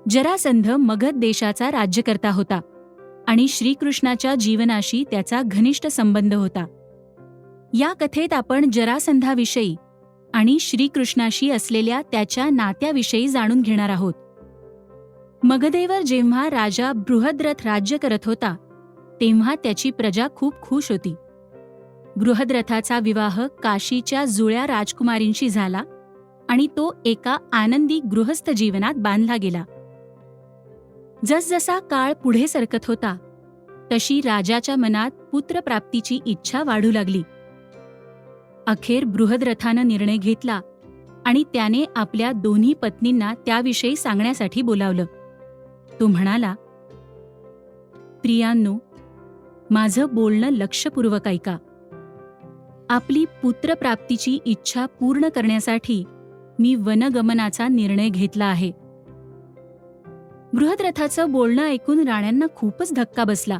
जरासंध मगध देशाचा राज्यकर्ता होता आणि श्रीकृष्णाच्या जीवनाशी त्याचा घनिष्ठ संबंध होता. या कथेत आपण जरासंधाविषयी आणि श्रीकृष्णाशी असलेल्या त्याच्या नात्याविषयी जाणून घेणार आहोत. मगधेवर जेव्हा राजा बृहद्रथ राज्य करत होता तेव्हा त्याची प्रजा खूप खुश होती. बृहद्रथाचा विवाह काशीच्या जुळ्या राजकुमारींशी झाला आणि तो एका आनंदी गृहस्थ जीवनात बांधला गेला. जसजसा काळ पुढे सरकत होता तशी राजाच्या मनात पुत्रप्राप्तीची इच्छा वाढू लागली. अखेर बृहद्रथानं निर्णय घेतला आणि त्याने आपल्या दोन्ही पत्नींना त्याविषयी सांगण्यासाठी बोलावलं. तो म्हणाला, प्रियांनो, माझं बोलणं लक्षपूर्वक ऐका. आपली पुत्रप्राप्तीची इच्छा पूर्ण करण्यासाठी मी वनगमनाचा निर्णय घेतला आहे. बृहद्रथाचं बोलणं ऐकून राण्यांना खूपच धक्का बसला,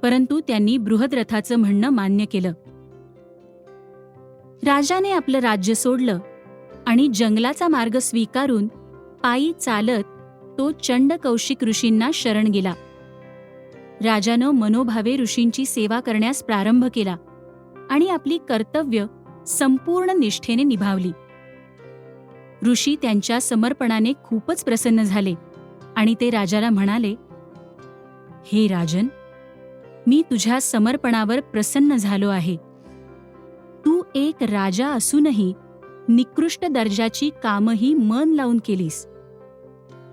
परंतु त्यांनी बृहद्रथाचं म्हणणं मान्य केलं. राजाने आपलं राज्य सोडलं आणि जंगलाचा मार्ग स्वीकारून पायी चालत तो चंड कौशिक ऋषींना शरण गेला. राजानं मनोभावे ऋषींची सेवा करण्यास प्रारंभ केला आणि आपली कर्तव्य संपूर्ण निष्ठेने निभावली. ऋषी त्यांच्या समर्पणाने खूपच प्रसन्न झाले आणि ते राजाला म्हणाले, हे राजन, मी तुझ्या समर्पणावर प्रसन्न झालो आहे. तू एक राजा असूनही निकृष्ट दर्जाची कामही मन लावून केलीस.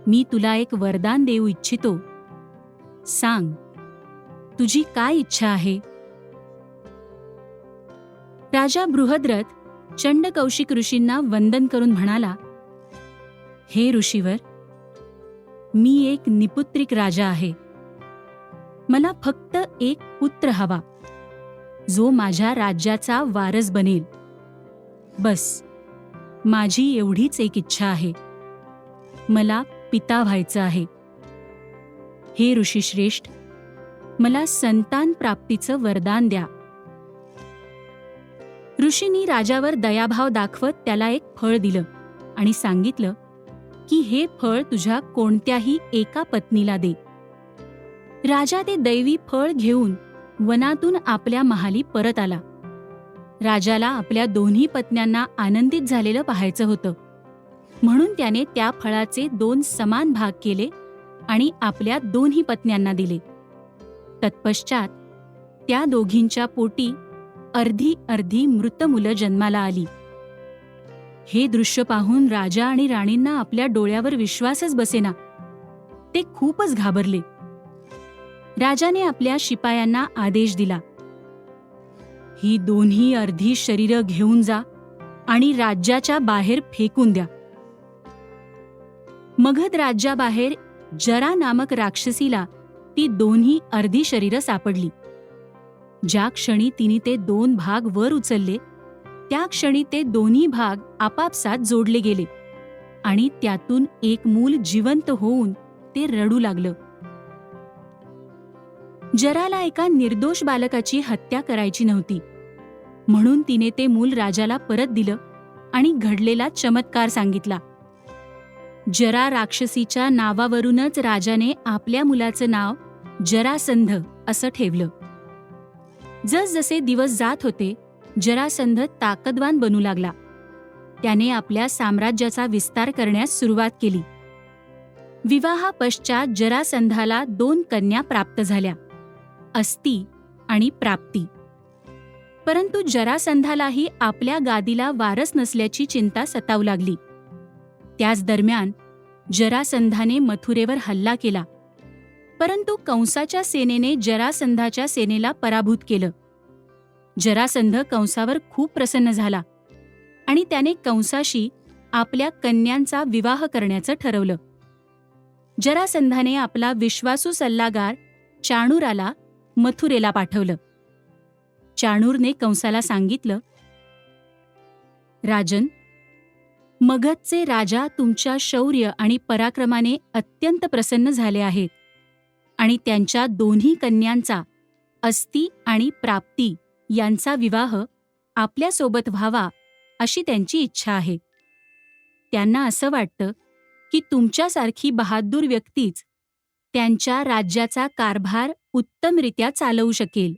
मी तुला एक वरदान देऊ इच्छितो. सांग, तुझी काय इच्छा आहे? राजा बृहद्रथ चंड कौशिक ऋषींना वंदन करून म्हणाला, हे ऋषीवर, मी एक निपुत्रिक राजा आहे. मला फक्त एक पुत्र हवा, जो माझ्या राज्याचा वारस बनेल. बस, माझी एवढीच एक इच्छा आहे. मला पिता व्हायचं आहे. हे ऋषीश्रेष्ठ, मला संतान प्राप्तीचं वरदान द्या. ऋषींनी राजावर दयाभाव दाखवत त्याला एक फळ दिलं आणि सांगितलं की हे फळ तुझ्या कोणत्याही एका पत्नीला दे. राजा ते दैवी फळ घेऊन वनातून आपल्या महाली परत आला. राजाला आपल्या दोन्ही पत्न्यांना आनंदित झालेलं पाहायचं होतं, म्हणून त्याने त्या फळाचे 2 समान भाग केले आणि आपल्या दोन्ही पत्न्यांना दिले. तत्पश्चात त्या दोघींच्या पोटी अर्धी अर्धी मृत मुलं जन्माला आली. हे दृश्य पाहून राजा आणि राणींना आपल्या डोळ्यावर विश्वासच बसेना. ते खूपच घाबरले. राजाने आपल्या शिपायांना आदेश दिला, ही दोन्ही अर्धी शरीरं घेऊन जा आणि राज्याच्या बाहेर फेकून द्या. मगध राज्याबाहेर जरा नामक राक्षसीला ती दोन्ही अर्धी शरीरं सापडली. ज्या क्षणी तिने ते 2 भाग वर उचलले त्या क्षणी ते दोन्ही भाग आपापसात जोडले गेले आणि त्यातून एक मूल जिवंत होऊन ते रडू लागलं. जराला एका निर्दोष बालकाची हत्या करायची नव्हती, म्हणून तिने ते मूल राजाला परत दिलं आणि घडलेला चमत्कार सांगितला. जरा राक्षसीच्या नावावरूनच राजाने आपल्या मुलाचं नाव जरासंध असं ठेवलं. जसजसे दिवस जात होते जरासंध ताकदवान बनू लागला. त्याने आपल्या साम्राज्याचा विस्तार करण्यास सुरुवात केली. विवाहापश्चात जरासंधाला 2 कन्या प्राप्त झाल्या, अस्ती आणि प्राप्ती. परंतु जरासंधालाही आपल्या गादीला वारस नसल्याची चिंता सतावू लागली. त्याच दरम्यान जरासंधाने मथुरेवर हल्ला केला, परंतु कंसाच्या सेनेने जरासंधाच्या सेनेला पराभूत केलं. जरासंध कंसावर खूप प्रसन्न झाला आणि त्याने कंसाशी आपल्या कन्यांचा विवाह करण्याचं ठरवलं. जरासंधाने आपला विश्वासू सल्लागार चाणूराला मथुरेला पाठवलं. चाणूरने कंसाला सांगितलं, राजन, मगधचे राजा तुमच्या शौर्य आणि पराक्रमाने अत्यंत प्रसन्न झाले आहेत आणि त्यांच्या दोन्ही कन्यांचा, अस्ती आणि प्राप्ती यांचा विवाह आपल्यासोबत व्हावा अशी त्यांची इच्छा आहे. त्यांना असं वाटतं की तुमच्यासारखी बहादूर व्यक्तीच त्यांच्या राज्याचा कारभार उत्तमरित्या चालवू शकेल.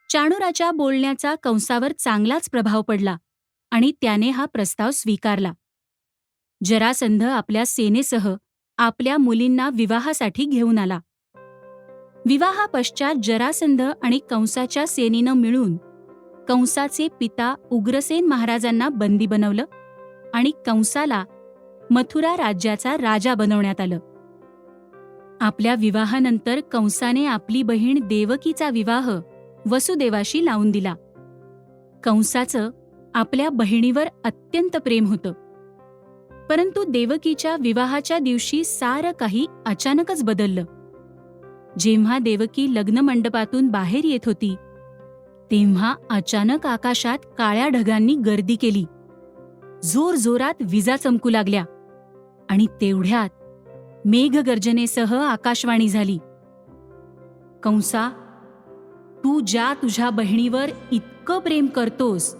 चाणूराच्या बोलण्याचा कंसावर चांगलाच प्रभाव पडला आणि त्याने हा प्रस्ताव स्वीकारला. जरासंध आपल्या सेनेसह आपल्या मुलींना विवाहासाठी घेऊन आला. विवाहापश्चात जरासंध आणि कंसाच्या सेनेनं मिळून कंसाचे पिता उग्रसेन महाराजांना बंदी बनवलं आणि कंसाला मथुरा राज्याचा राजा बनवण्यात आलं. आपल्या विवाहानंतर कंसाने आपली बहीण देवकीचा विवाह वसुदेवाशी लावून दिला. कंसाचं आपल्या बहिणीवर अत्यंत प्रेम होतं. परंतु देवकीच्या विवाहाच्या दिवशी सारं काही अचानकच बदललं. जेव्हा देवकी लग्नमंडपातून बाहेर येत होती तेव्हा अचानक आकाशात काळ्या ढगांनी गर्दी केली. जोरजोरात विजा चमकू लागल्या आणि तेवढ्यात मेघगर्जनेसह आकाशवाणी झाली, कंसा, तू ज्या तुझ्या बहिणीवर इतकं प्रेम करतोस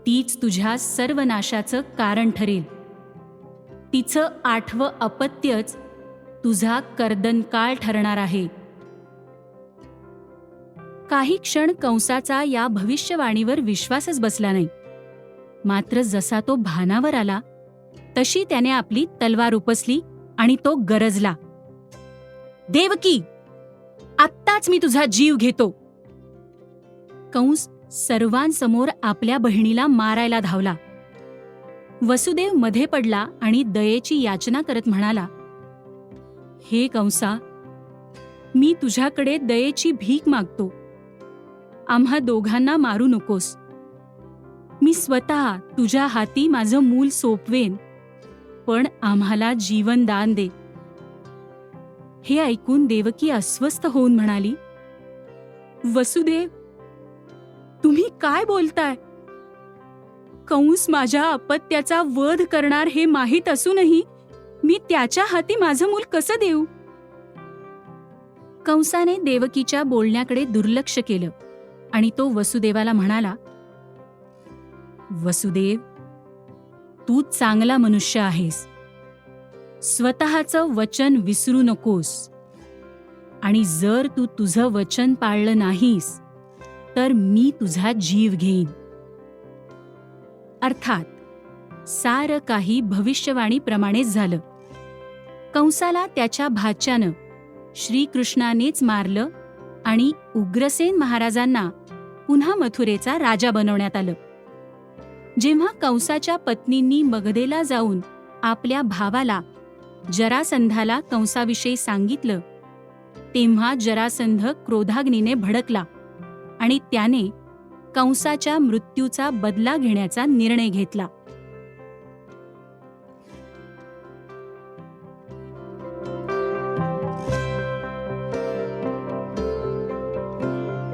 तीच तुझ्या सर्वनाशाचं कारण ठरेल. तिचं 8वं अपत्यच तुझा कर्दनकाळ ठरणार आहे. काही क्षण कंसाचा या भविष्यवाणीवर विश्वासच बसला नाही. मात्र जसा तो भानावर आला तशी त्याने आपली तलवार उपसली आणि तो गरजला, देवकी, आत्ताच मी तुझा जीव घेतो. कंस सर्वांसमोर आपल्या बहिणीला मारायला धावला. वसुदेव मध्ये पडला आणि दयेची याचना करत म्हणाला, हे कंसा, मी तुझ्याकडे दयेची भीक मागतो. आम्हा दोघांना मारू नकोस. मी स्वतः तुझ्या हाती माझं मूल सोपवेन, पण आम्हाला जीवनदान दे. हे ऐकून देवकी अस्वस्थ होऊन म्हणाली, वसुदेव, तुम्ही काय बोलताय? कंस माझ्या अपत्याचा वध करणार हे माहीत असूनही मी त्याच्या हाती माझं मूल कसं देऊ? कंसाने देवकीच्या बोलण्याकडे दुर्लक्ष केलं आणि तो वसुदेवाला म्हणाला, वसुदेव, तू चांगला मनुष्य आहेस. स्वतःचं वचन विसरू नकोस आणि जर तू तुझं वचन पाळलं नाहीस तर मी तुझा जीव घेईन. अर्थात सारं काही भविष्यवाणीप्रमाणेच झालं. कंसाला त्याच्या भाच्यानं श्रीकृष्णानेच मारलं आणि उग्रसेन महाराजांना पुन्हा मथुरेचा राजा बनवण्यात आलं. जेव्हा कंसाच्या पत्नींनी मगधेला जाऊन आपल्या भावाला जरासंधाला कंसाविषयी सांगितलं तेव्हा जरासंध क्रोधाग्नीने भडकला आणि त्याने कंसाच्या मृत्यूचा बदला घेण्याचा निर्णय घेतला.